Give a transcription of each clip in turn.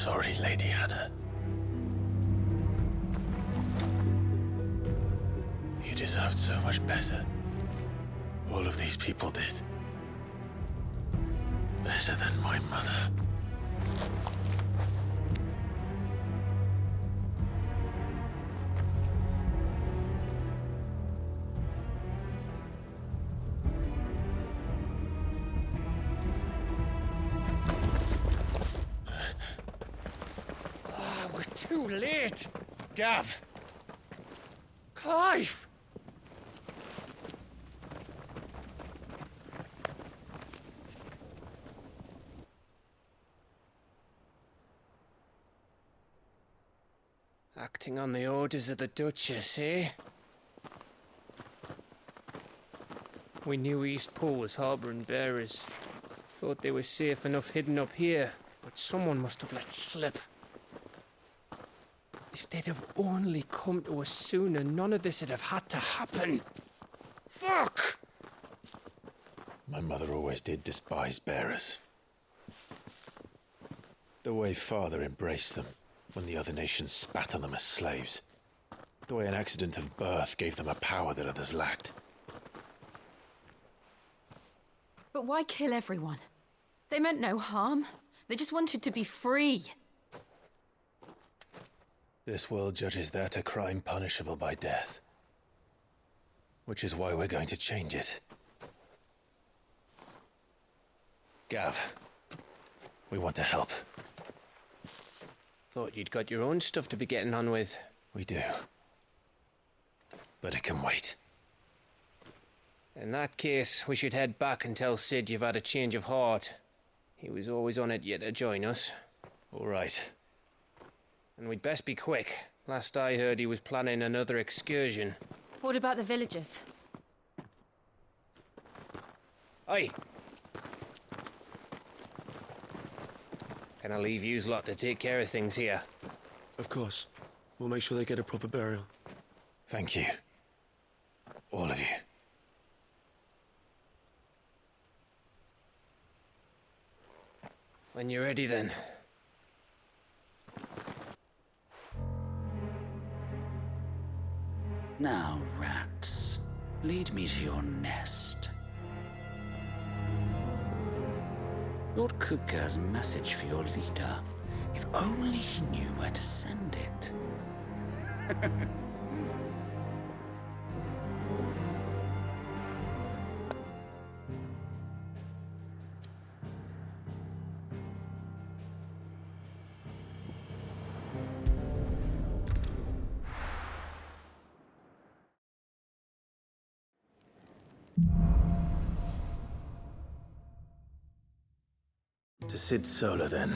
sorry, Lady Hannah. You deserved so much better. All of these people did. Better than my mother. We're too late! Gav! Clive! Acting on the orders of the Duchess, eh? We knew Eastpool was harbouring bearers. Thought they were safe enough hidden up here, but someone must have let slip. If they'd have only come to us sooner, none of this would have had to happen. Fuck! My mother always did despise bearers. The way Father embraced them when the other nations spat on them as slaves. The way an accident of birth gave them a power that others lacked. But why kill everyone? They meant no harm. They just wanted to be free. This world judges that a crime punishable by death. Which is why we're going to change it. Gav, we want to help. Thought you'd got your own stuff to be getting on with. We do. But it can wait. In that case, we should head back and tell Sid you've had a change of heart. He was always on it yet to join us. All right. And we'd best be quick. Last I heard, he was planning another excursion. What about the villagers? Aye. Can I leave yous lot to take care of things here? Of course. We'll make sure they get a proper burial. Thank you. All of you. When you're ready, then. Now, rats, lead me to your nest. Lord Kupka has a message for your leader. If only he knew where to send it. To Sid Solar, then.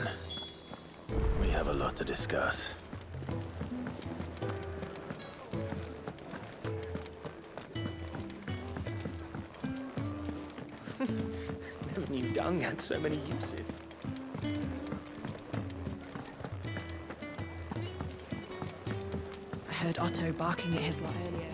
We have a lot to discuss. Never knew dung had so many uses. I heard Otto barking at his lot earlier.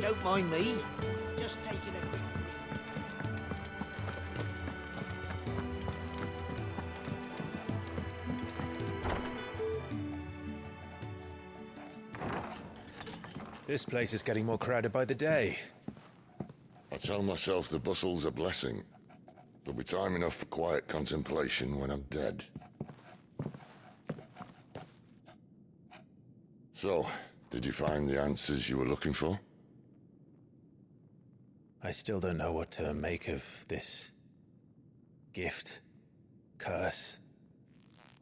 Don't mind me. Just taking a quick break. This place is getting more crowded by the day. I tell myself the bustle's a blessing. There'll be time enough for quiet contemplation when I'm dead. So, did you find the answers you were looking for? I still don't know what to make of this gift, curse,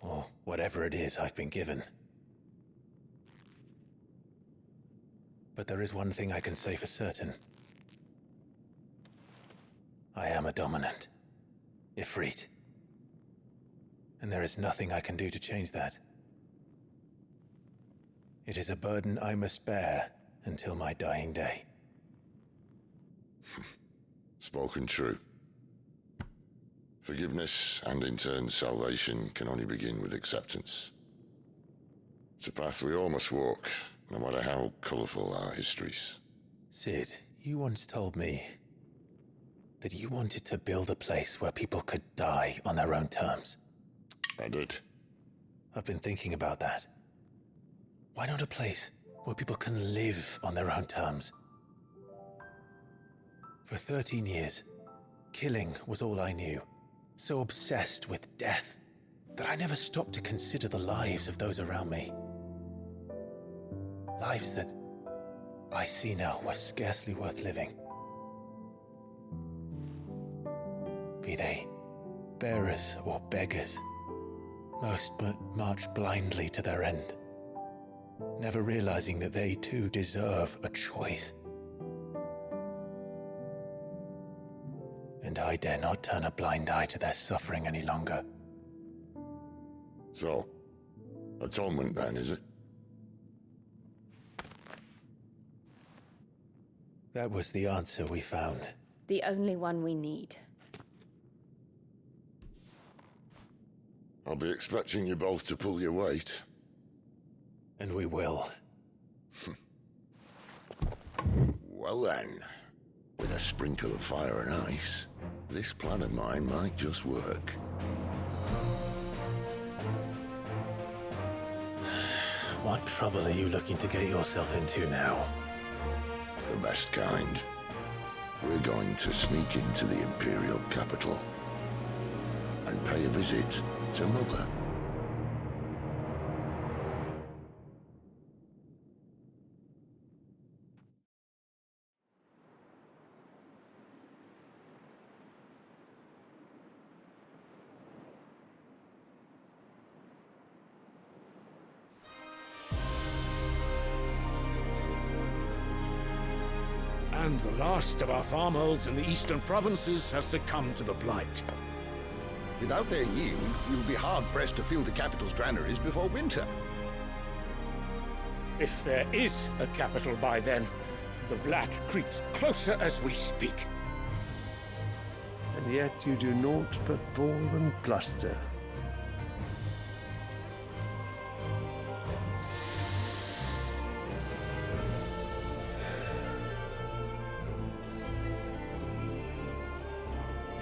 or whatever it is I've been given. But there is one thing I can say for certain. I am a dominant, Ifrit. And there is nothing I can do to change that. It is a burden I must bear until my dying day. Spoken true. Forgiveness, and in turn salvation, can only begin with acceptance. It's a path we all must walk, no matter how colourful our histories. Sid, you once told me that you wanted to build a place where people could die on their own terms. I did. I've been thinking about that. Why not a place where people can live on their own terms? For 13 years, killing was all I knew. So obsessed with death that I never stopped to consider the lives of those around me. Lives that I see now were scarcely worth living. Be they bearers or beggars, most march blindly to their end, never realizing that they too deserve a choice. And I dare not turn a blind eye to their suffering any longer. So, atonement then, is it? That was the answer we found. The only one we need. I'll be expecting you both to pull your weight. And we will. Well then, with a sprinkle of fire and ice, this plan of mine might just work. What trouble are you looking to get yourself into now? The best kind. We're going to sneak into the Imperial capital and pay a visit to Mother. And the last of our farmholds in the eastern provinces has succumbed to the blight. Without their yield, we will be hard-pressed to fill the capital's granaries before winter. If there is a capital by then, the black creeps closer as we speak. And yet you do naught but bawl and bluster.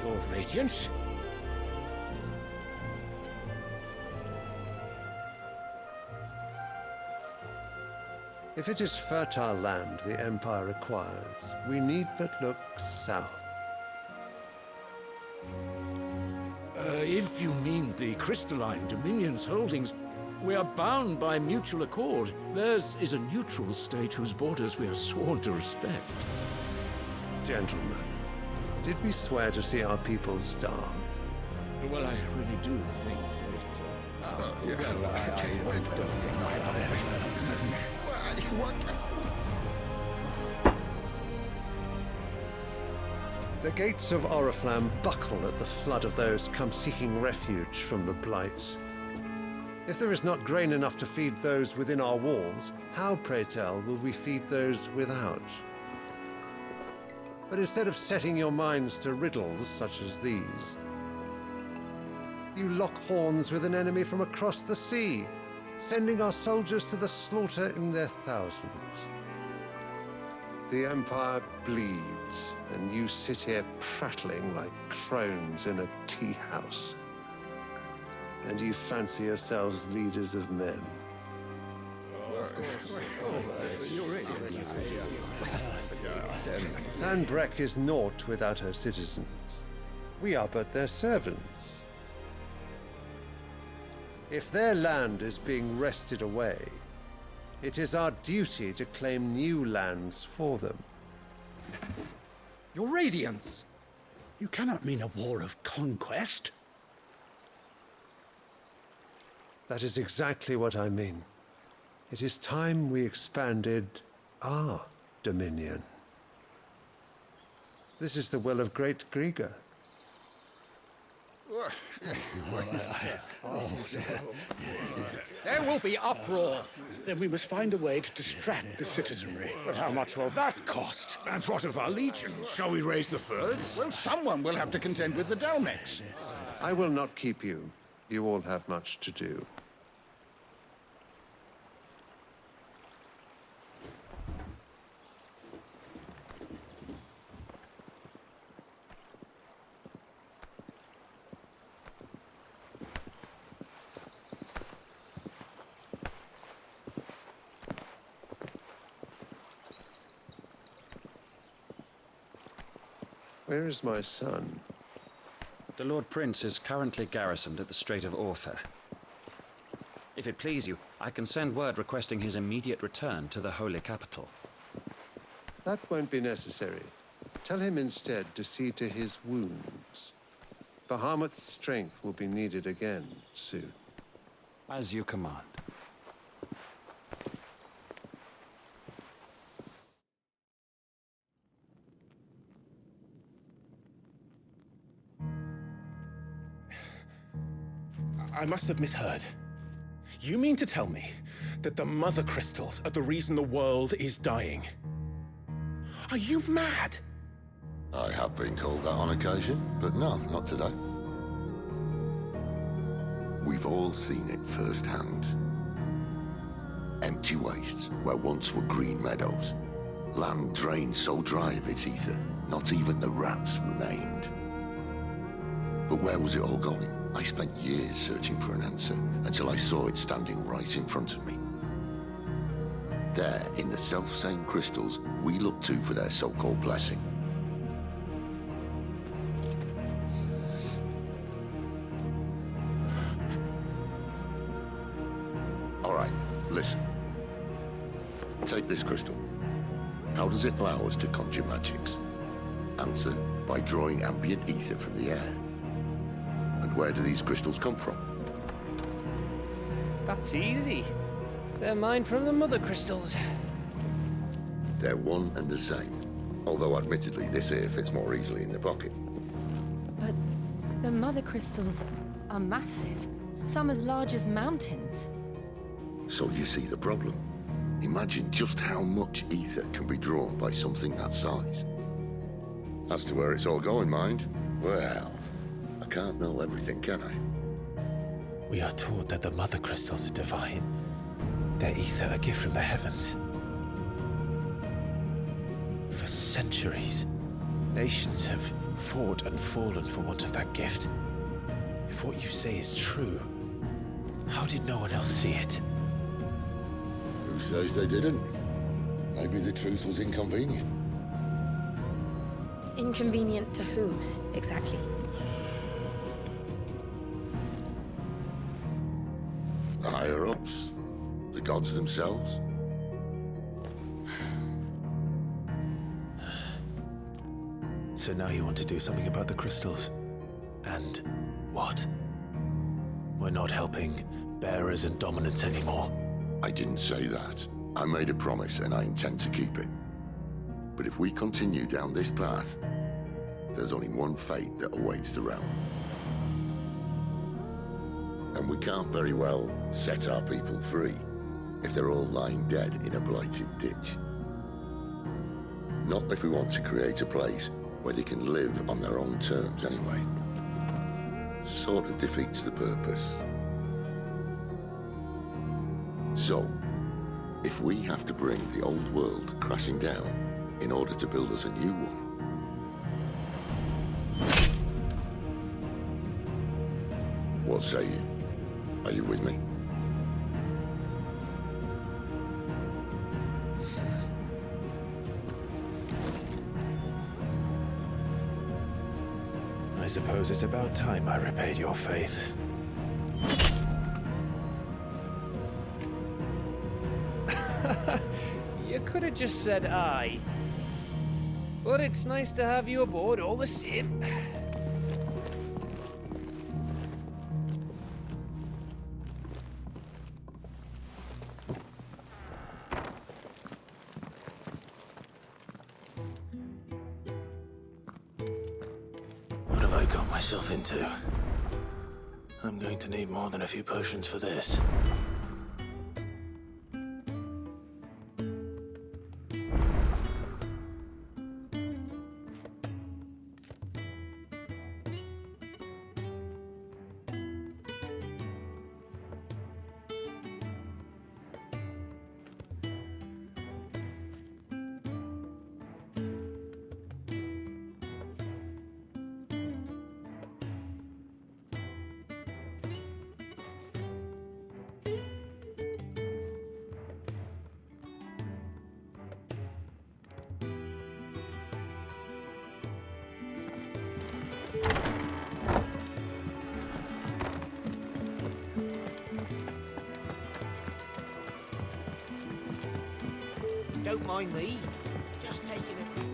Your Radiance? If it is fertile land the Empire requires, we need but look south. If you mean the crystalline Dominion's holdings, we are bound by mutual accord. Theirs is a neutral state whose borders we are sworn to respect. Gentlemen, did we swear to see our people starve? Well, I really do think The gates of Oriflamme buckle at the flood of those come seeking refuge from the blight. If there is not grain enough to feed those within our walls, how, pray tell, will we feed those without? But instead of setting your minds to riddles such as these, you lock horns with an enemy from across the sea, sending our soldiers to the slaughter in their thousands. The Empire bleeds, and you sit here prattling like crones in a tea house. And you fancy yourselves leaders of men. Sanbreque is naught without her citizens. We are but their servants. If their land is being wrested away, it is our duty to claim new lands for them. Your Radiance! You cannot mean a war of conquest. That is exactly what I mean. It is time we expanded our dominion. This is the will of great Grieger. There will be uproar. Then we must find a way to distract the citizenry. But how much will that cost? And what of our legions? Shall we raise the furs? Well, someone will have to contend with the Dalmex. I will not keep you. You all have much to do. Where is my son? The Lord Prince is currently garrisoned at the Strait of Author. If it please you, I can send word requesting his immediate return to the Holy Capital. That won't be necessary. Tell him instead to see to his wounds. Bahamut's strength will be needed again soon. As you command. I must have misheard. You mean to tell me that the Mother Crystals are the reason the world is dying? Are you mad? I have been called that on occasion, but no, not today. We've all seen it firsthand. Empty wastes where once were green meadows. Land drained so dry of its ether, not even the rats remained. But where was it all going? I spent years searching for an answer, until I saw it standing right in front of me. There, in the self-same crystals we look to for their so-called blessing. All right, listen. Take this crystal. How does it allow us to conjure magics? Answer, by drawing ambient ether from the air. And where do these crystals come from? That's easy. They're mine from the Mother Crystals. They're one and the same. Although admittedly this here fits more easily in the pocket. But the Mother Crystals are massive. Some as large as mountains. So you see the problem. Imagine just how much ether can be drawn by something that size. As to where it's all going, mind, well, I can't know everything, can I? We are taught that the Mother Crystals are divine. Their ether a gift from the heavens. For centuries, nations have fought and fallen for want of that gift. If what you say is true, how did no one else see it? Who says they didn't? Maybe the truth was inconvenient. Inconvenient to whom, exactly? The higher-ups, the gods themselves. So now you want to do something about the crystals? And what? We're not helping bearers and dominants anymore. I didn't say that. I made a promise and I intend to keep it. But if we continue down this path, there's only one fate that awaits the realm. And we can't very well set our people free if they're all lying dead in a blighted ditch. Not if we want to create a place where they can live on their own terms anyway. Sort of defeats the purpose. So, if we have to bring the old world crashing down in order to build us a new one, what say you? Are you with me? I suppose it's about time I repaid your faith. You could have just said aye. But it's nice to have you aboard all the same. What have I got myself into? I'm going to need more than a few potions for this. Don't mind me. Just taking a quick...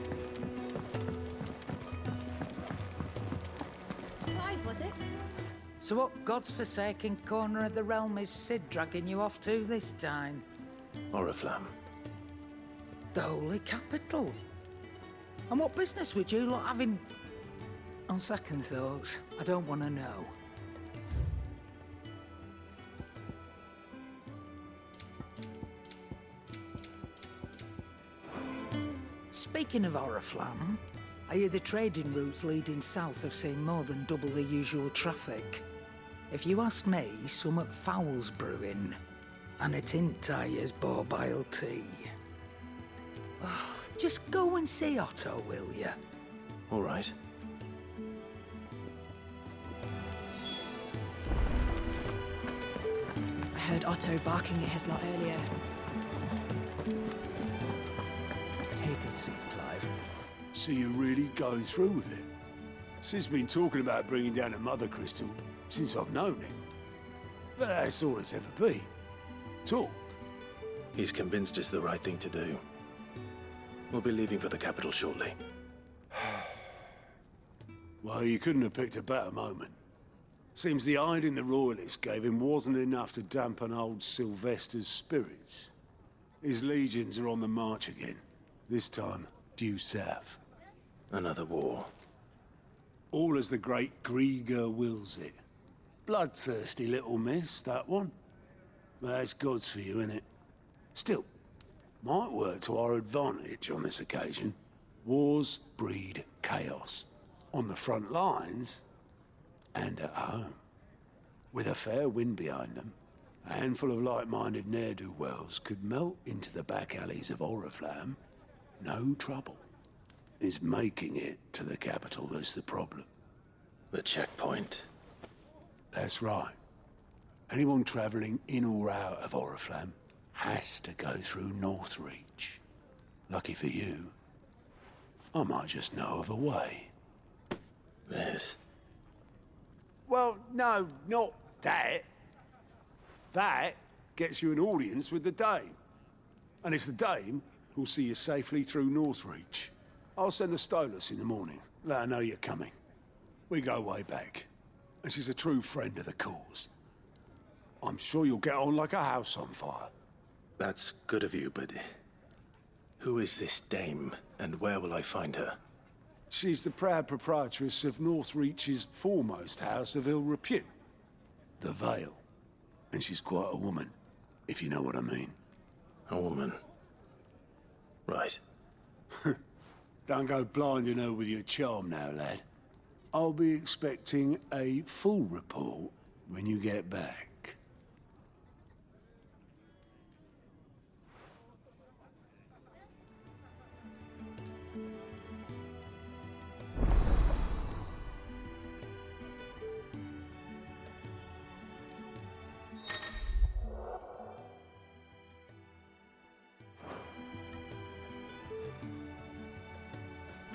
Clive, was it? So what God's forsaken corner of the realm is Sid dragging you off to this time? Oriflamme. The Holy Capital. And what business would you lot having... On second thoughts, I don't want to know. Speaking of Oriflamme, I hear the trading routes leading south have seen more than double the usual traffic. If you ask me, somewhat foul's brewing, and it ain't Tyre's borbile tea. Oh, just go and see Otto, will you? All right. I heard Otto barking at his lot earlier. Take a seat, Clive. So you're really going through with it? Sid's been talking about bringing down a mother crystal since I've known him. But that's all it's ever been. Talk. He's convinced it's the right thing to do. We'll be leaving for the capital shortly. Well, you couldn't have picked a better moment. Seems the hiding the Royalists gave him wasn't enough to dampen old Sylvester's spirits. His legions are on the march again. This time, due south. Another war. All as the great Grieger wills it. Bloodthirsty little miss, that one. But that's God's for you, innit? Still, might work to our advantage on this occasion. Wars breed chaos. On the front lines, and at home. With a fair wind behind them, a handful of like-minded ne'er-do-wells could melt into the back alleys of Oriflamme. No trouble. It's making it to the capital that's the problem. The checkpoint. That's right. Anyone travelling in or out of Oriflamme has to go through Northreach. Lucky for you, I might just know of a way. This? Well, no, not that. That gets you an audience with the Dame. And it's the Dame who'll see you safely through Northreach. I'll send the Stolas in the morning. Let her know you're coming. We go way back. And she's a true friend of the cause. I'm sure you'll get on like a house on fire. That's good of you, but... who is this Dame, and where will I find her? She's the proud proprietress of Northreach's foremost house of ill repute. The Vale. And she's quite a woman, if you know what I mean. A woman? Right. Don't go blinding her with your charm now, lad. I'll be expecting a full report when you get back.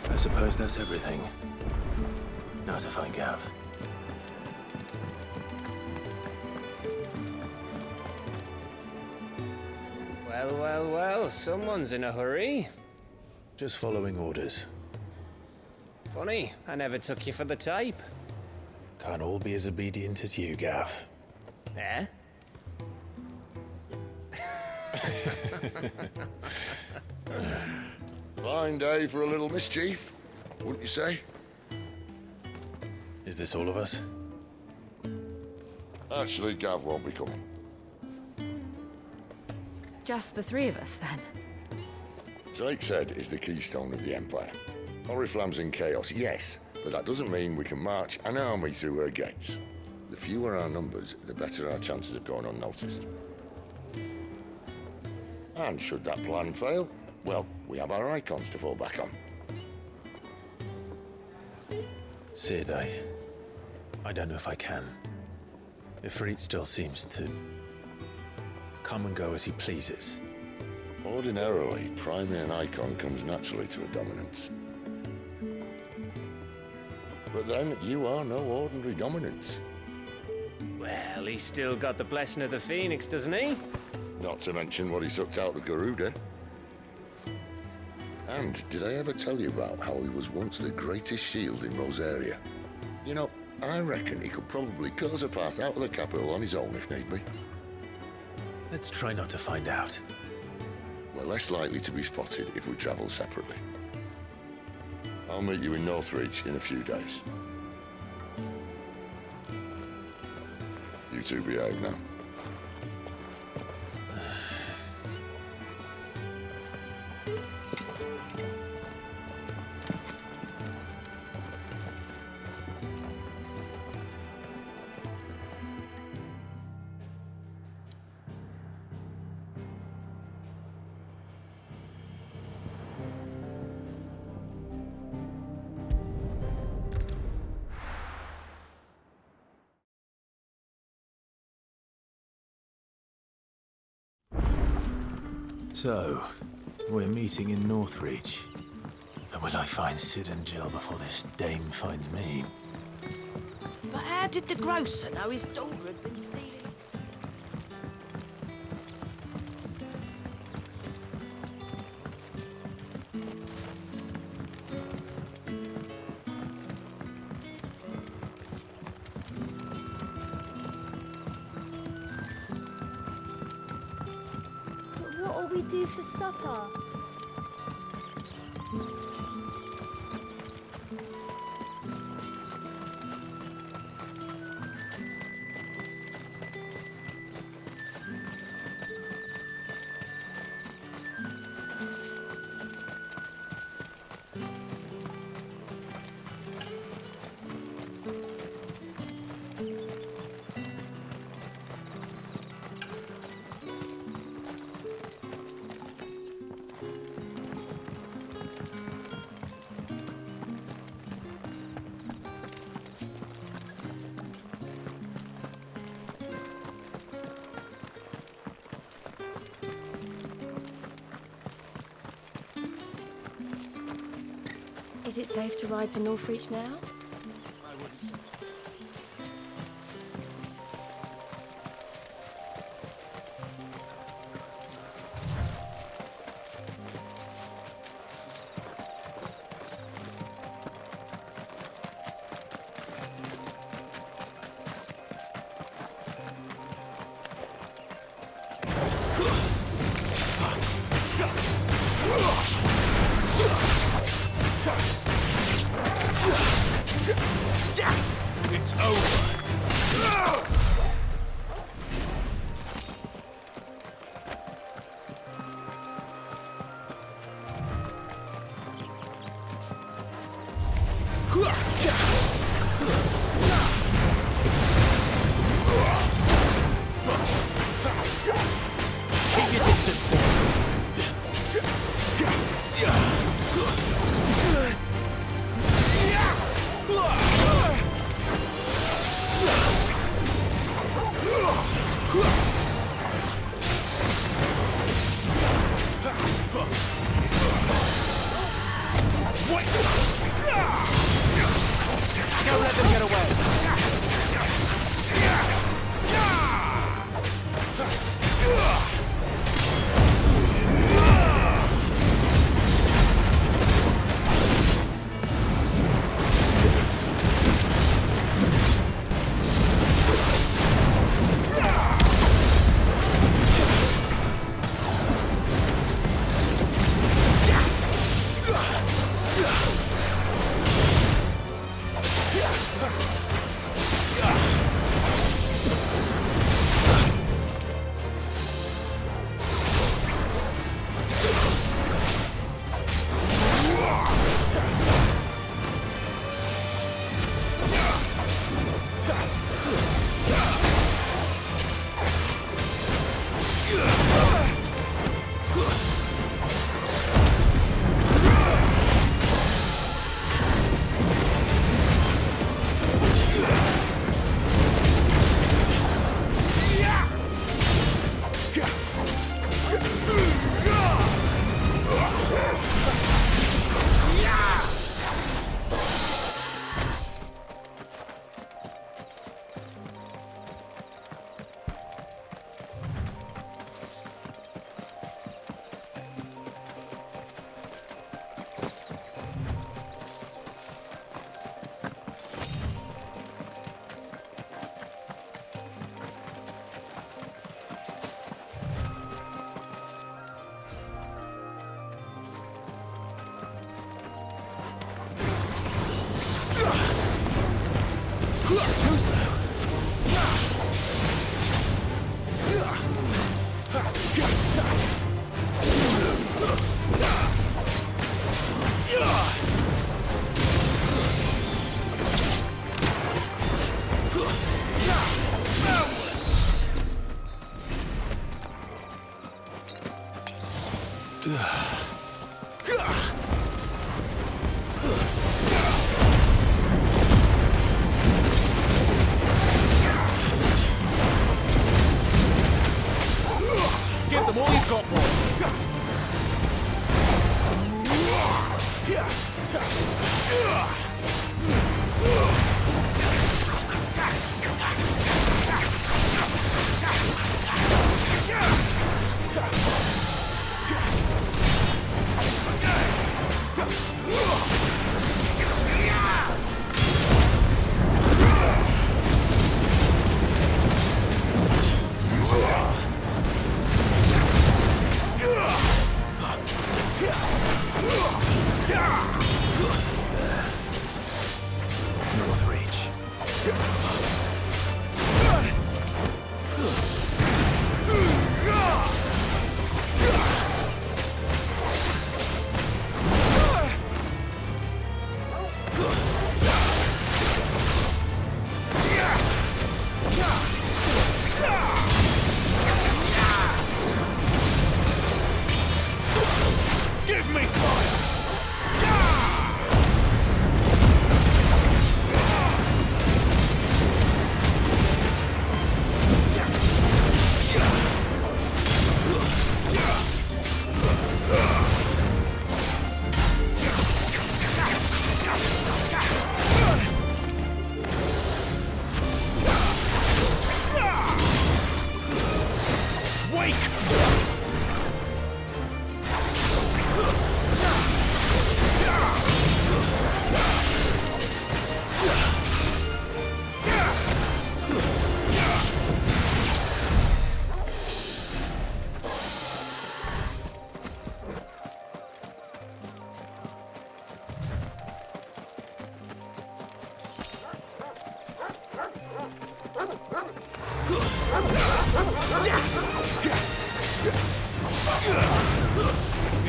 I suppose that's everything. Now to find Gav. Well, well, well, someone's in a hurry. Just following orders. Funny, I never took you for the type. Can't all be as obedient as you, Gav. Eh? Fine day for a little mischief, wouldn't you say? Is this all of us? Actually, Gav won't be coming. Just the three of us, then? Drake's Head is the keystone of the Empire. Oriflamme's in chaos, yes, but that doesn't mean we can march an army through her gates. The fewer our numbers, the better our chances of going unnoticed. And should that plan fail, well, we have our icons to fall back on. Sid, I don't know if I can. Ifrit still seems to come and go as he pleases. Ordinarily, priming an icon comes naturally to a dominance. But then, you are no ordinary dominance. Well, he's still got the blessing of the Phoenix, doesn't he? Not to mention what he sucked out of Garuda. And did I ever tell you about how he was once the greatest shield in Rosaria? You know, I reckon he could probably cut us a path out of the capital on his own if need be. Let's try not to find out. We're less likely to be spotted if we travel separately. I'll meet you in Northreach in a few days. You two behave now. So, we're meeting in Northreach. And will I find Sid and Jill before this dame finds me? But how did the grocer know his daughter had been stealing? What'll we do for supper? Is it safe to ride to Northreach now? It's over. Keep your distance, boy. Too slow. Give them all you've got, boy. North Reach. Give me fire!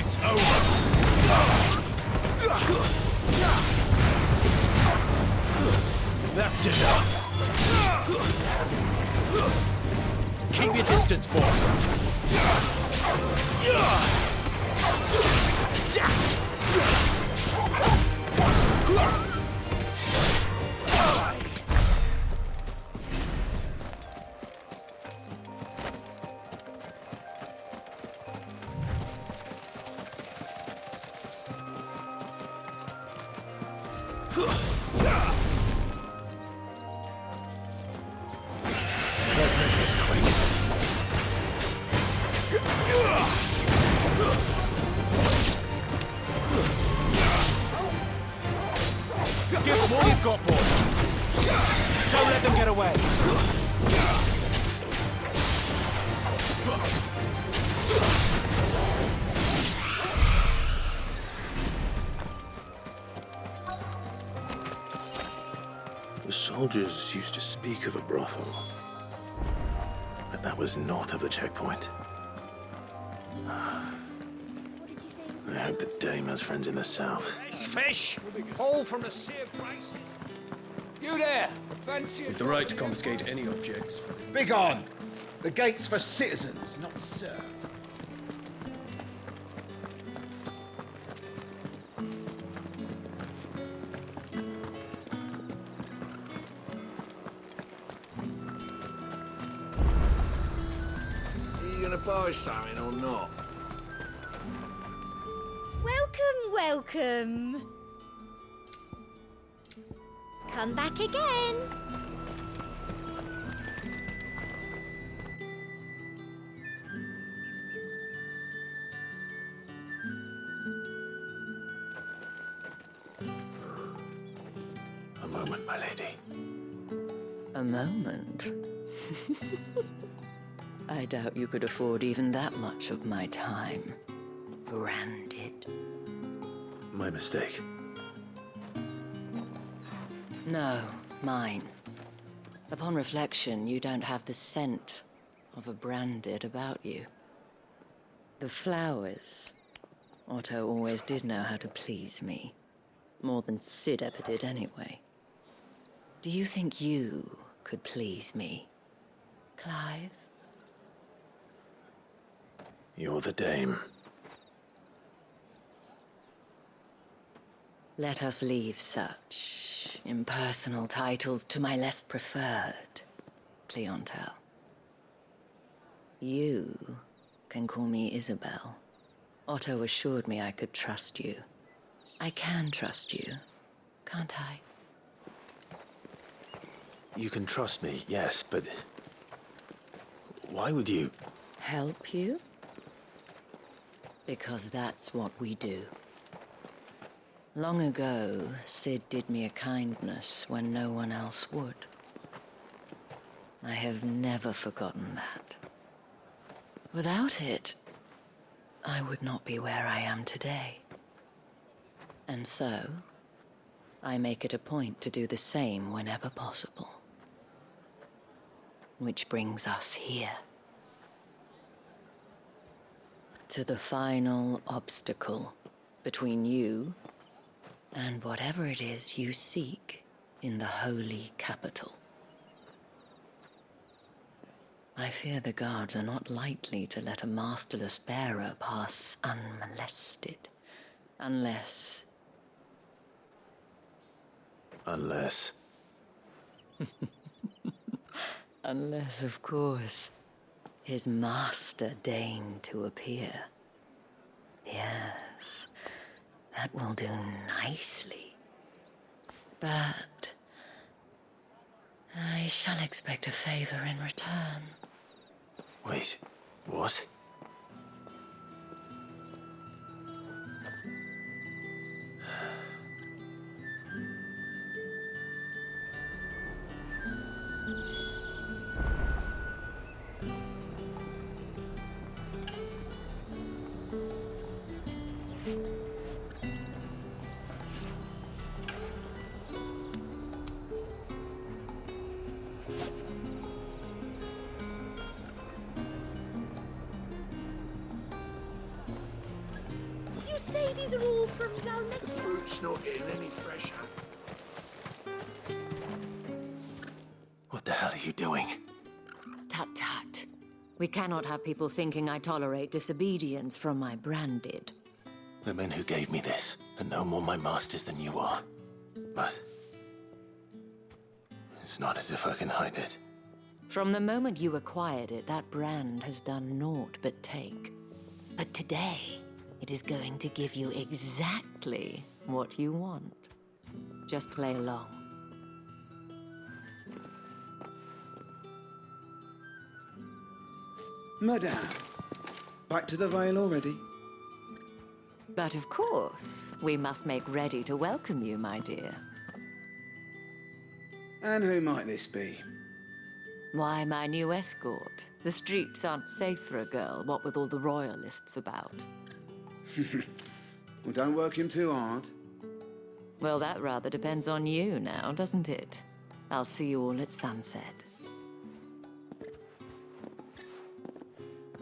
It's over. That's enough. Keep your distance, boy. Let's make this quick. Give them all you've got, boy. Don't let them get away. The soldiers used to speak of a brothel, but that was north of the checkpoint. I hope that Dame has friends in the south. Fish! All from the Sea of Graces. You there! Fancy With the right to confiscate any objects. Begone! The gate's for citizens, not serfs. Are you gonna buy something or not? Welcome, welcome. Come back again. A moment, my lady. A moment? I doubt you could afford even that much of my time. Branded. My mistake. No, mine. Upon reflection, you don't have the scent of a branded about you. The flowers. Otto always did know how to please me. More than Sid ever did anyway. Do you think you could please me, Clive? You're the dame. Let us leave such impersonal titles to my less preferred clientele. You can call me Isabel. Otto assured me I could trust you. I can trust you, can't I? You can trust me, yes, but why would you? Help you? Because that's what we do. Long ago, Sid did me a kindness when no one else would. I have never forgotten that. Without it, I would not be where I am today. And so, I make it a point to do the same whenever possible. Which brings us here. To the final obstacle between you and whatever it is you seek in the holy capital. I fear the guards are not likely to let a masterless bearer pass unmolested. Unless... Unless... Unless, of course, his master deigned to appear. Yes, that will do nicely. But I shall expect a favor in return. Wait, what? You say these are all from down next... The fruit's not getting any fresher. What the hell are you doing? Tut tut. We cannot have people thinking I tolerate disobedience from my branded. The men who gave me this are no more my masters than you are. But... it's not as if I can hide it. From the moment you acquired it, that brand has done naught but take. But today, it is going to give you exactly what you want. Just play along. Madame, back to the Vale already? But of course, we must make ready to welcome you, my dear. And who might this be? Why, my new escort. The streets aren't safe for a girl, what with all the royalists about. Well, don't work him too hard. Well, that rather depends on you now, doesn't it? I'll see you all at sunset.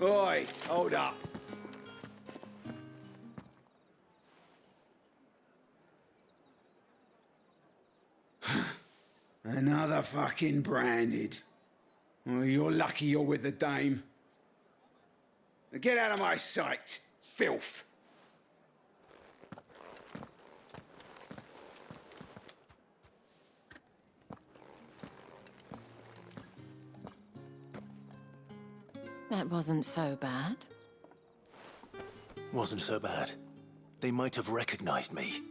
Oi, hold up. Another fucking branded. Oh, you're lucky you're with the dame. Now get out of my sight, filth. That wasn't so bad. Wasn't so bad. They might have recognized me.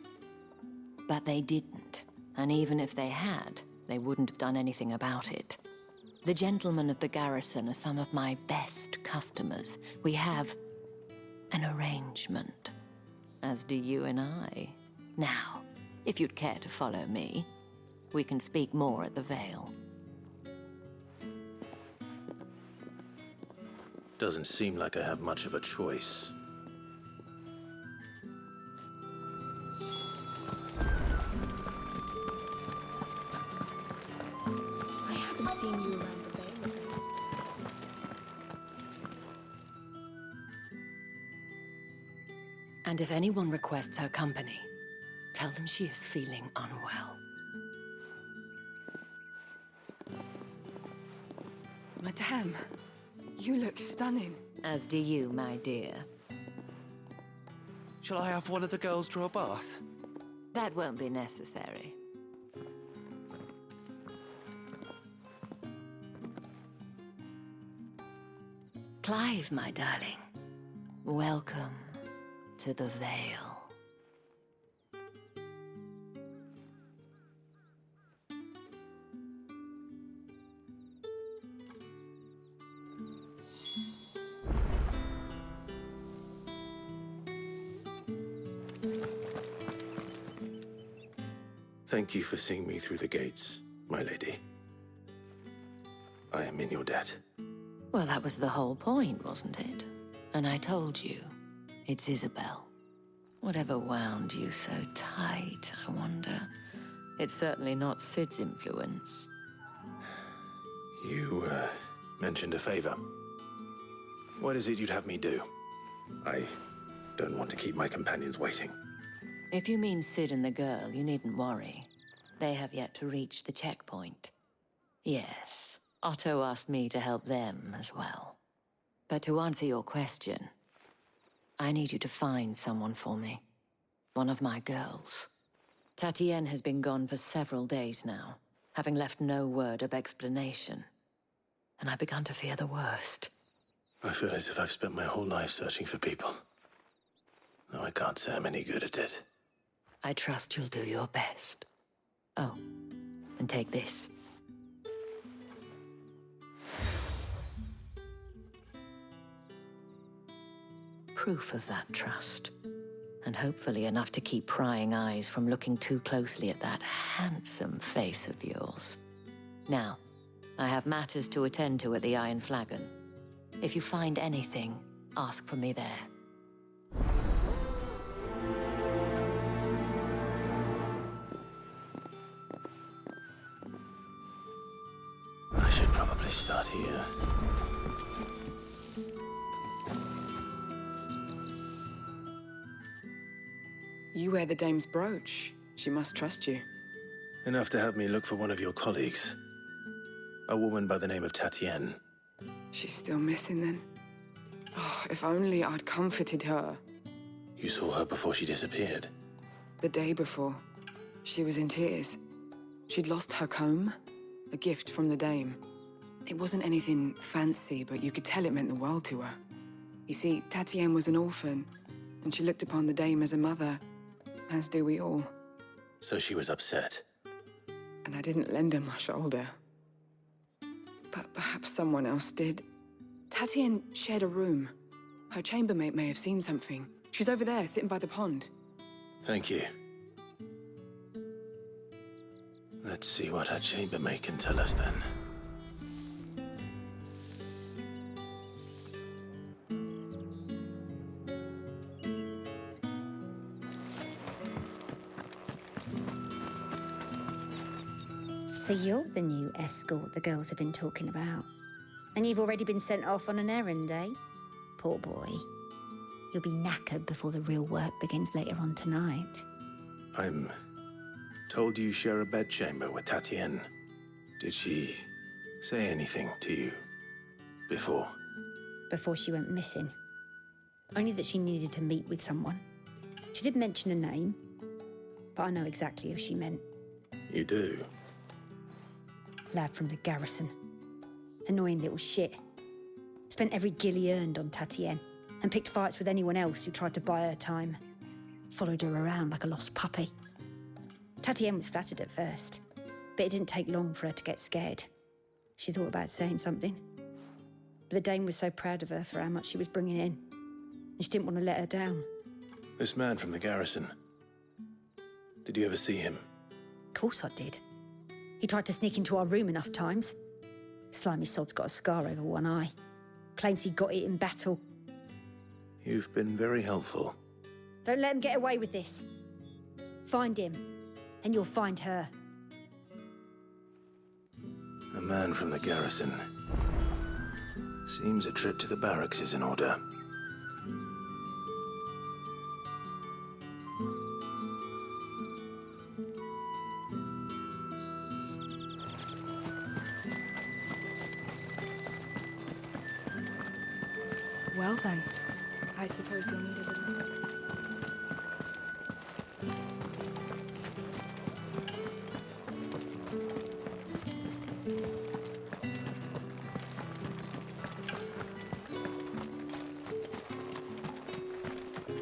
But they didn't. And even if they had, they wouldn't have done anything about it. The gentlemen of the garrison are some of my best customers. We have an arrangement, as do you and I. Now, if you'd care to follow me, we can speak more at the Vale. Doesn't seem like I have much of a choice. I haven't seen you around the Vale of late. And if anyone requests her company, tell them she is feeling unwell. Madame, you look stunning. As do you, my dear. Shall I have one of the girls draw a bath? That won't be necessary. Clive, my darling. Welcome to the Vale. Thank you for seeing me through the gates, my lady. I am in your debt. Well, that was the whole point, wasn't it? And I told you, it's Isabel. Whatever wound you so tight, I wonder. It's certainly not Sid's influence. You, mentioned a favor. What is it you'd have me do? I don't want to keep my companions waiting. If you mean Sid and the girl, you needn't worry. They have yet to reach the checkpoint. Yes, Otto asked me to help them as well. But to answer your question, I need you to find someone for me. One of my girls. Tatienne has been gone for several days now, having left no word of explanation. And I've begun to fear the worst. I feel as if I've spent my whole life searching for people. No, I can't say I'm any good at it. I trust you'll do your best. Oh, and take this. Proof of that trust. And hopefully enough to keep prying eyes from looking too closely at that handsome face of yours. Now, I have matters to attend to at the Iron Flagon. If you find anything, ask for me there. I should probably start here. You wear the dame's brooch. She must trust you. Enough to have me look for one of your colleagues. A woman by the name of Tatienne. She's still missing then. Oh, if only I'd comforted her. You saw her before she disappeared? The day before. She was in tears. She'd lost her comb, a gift from the dame. It wasn't anything fancy, but you could tell it meant the world to her. You see, Tatienne was an orphan, and she looked upon the dame as a mother, as do we all. So she was upset. And I didn't lend her my shoulder. But perhaps someone else did. Tatienne shared a room. Her chambermaid may have seen something. She's over there, sitting by the pond. Thank you. Let's see what her chambermaid can tell us then. So you're the new escort the girls have been talking about. And you've already been sent off on an errand, eh? Poor boy. You'll be knackered before the real work begins later on tonight. I'm told you share a bedchamber with Tatienne. Did she say anything to you before? Before she went missing. Only that she needed to meet with someone. She did mention a name, but I know exactly who she meant. You do? Lad from the garrison. Annoying little shit. Spent every guil he earned on Tatienne and picked fights with anyone else who tried to buy her time. Followed her around like a lost puppy. Tatienne was flattered at first, but it didn't take long for her to get scared. She thought about saying something. But the dame was so proud of her for how much she was bringing in, and she didn't want to let her down. This man from the garrison. Did you ever see him? Of course I did. He tried to sneak into our room enough times. Slimy sod's got a scar over one eye. Claims he got it in battle. You've been very helpful. Don't let him get away with this. Find him, and you'll find her. A man from the garrison. Seems a trip to the barracks is in order. Well then, I suppose you'll need a little sleep.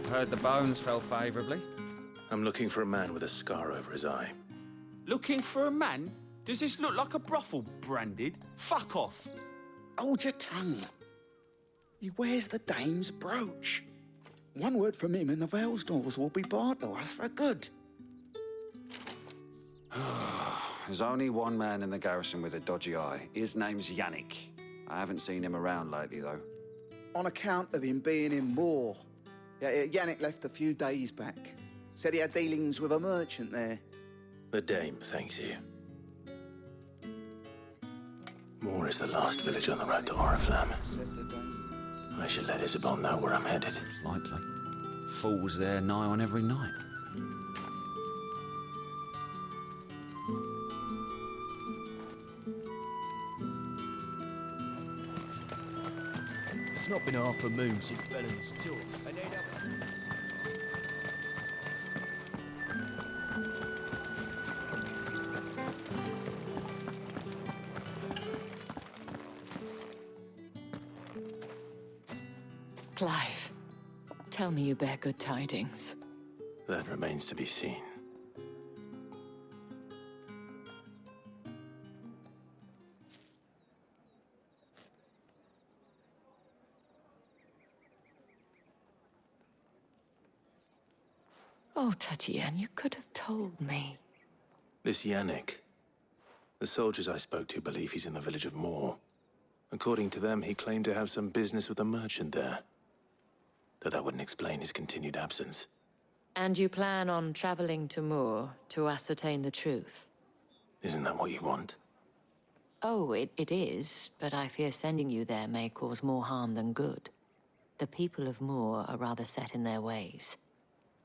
Heard the bones fell favourably. I'm looking for a man with a scar over his eye. Looking for a man? Does this look like a brothel, Branded? Fuck off. Hold your tongue. He wears the dame's brooch. One word from him and the Velsdorls will be barred to us for good. There's only one man in the garrison with a dodgy eye. His name's Yannick. I haven't seen him around lately, though. On account of him being in war. Yeah, Yannick left a few days back. Said he had dealings with a merchant there. The dame thanks you. Moor is the last village on the road to Oriflamme. I should let Isabel know where I'm headed. Likely. Fools there nigh on every night. It's not been half a moon since Bellen's tour. Clive, tell me you bear good tidings. That remains to be seen. Oh, Tatienne, you could have told me. This Yannick. The soldiers I spoke to believe he's in the village of Moor. According to them, he claimed to have some business with a merchant there. Though that wouldn't explain his continued absence. And you plan on traveling to Moor to ascertain the truth? Isn't that what you want? Oh, it is, but I fear sending you there may cause more harm than good. The people of Moor are rather set in their ways.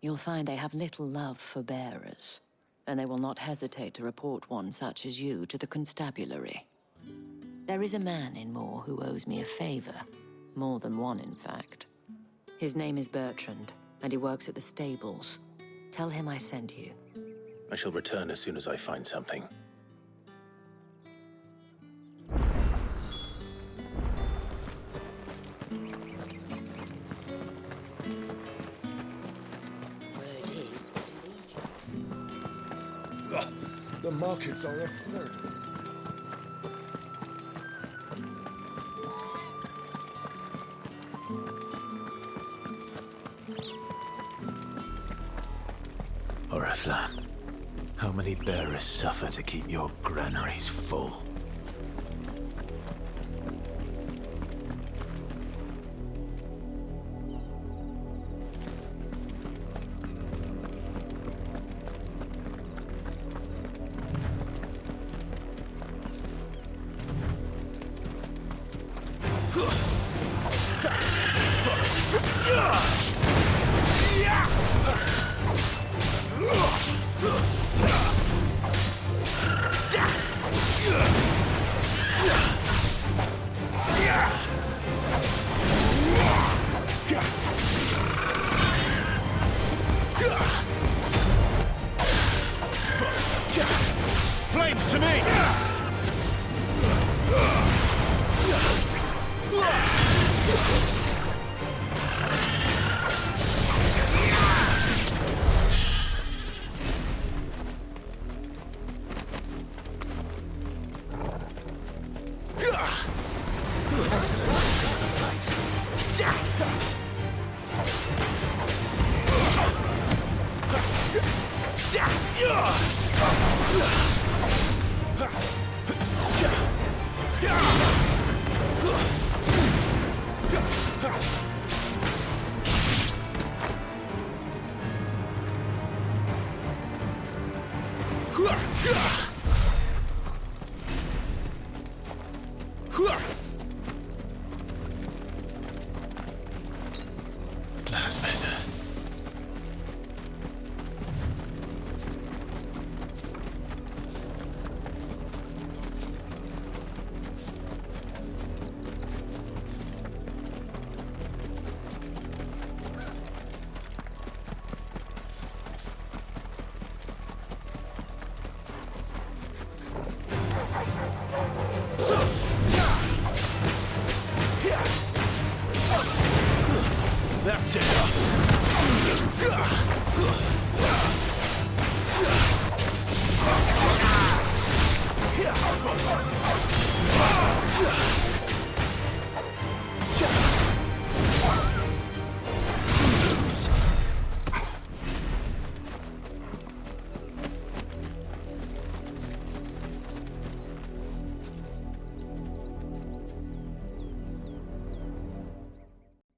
You'll find they have little love for bearers, and they will not hesitate to report one such as you to the constabulary. There is a man in Moor who owes me a favor. More than one, in fact. His name is Bertrand, and he works at the stables. Tell him I sent you. I shall return as soon as I find something. The markets are a veritable. Oriflamme, how many bearers suffer to keep your granaries full? Ugh!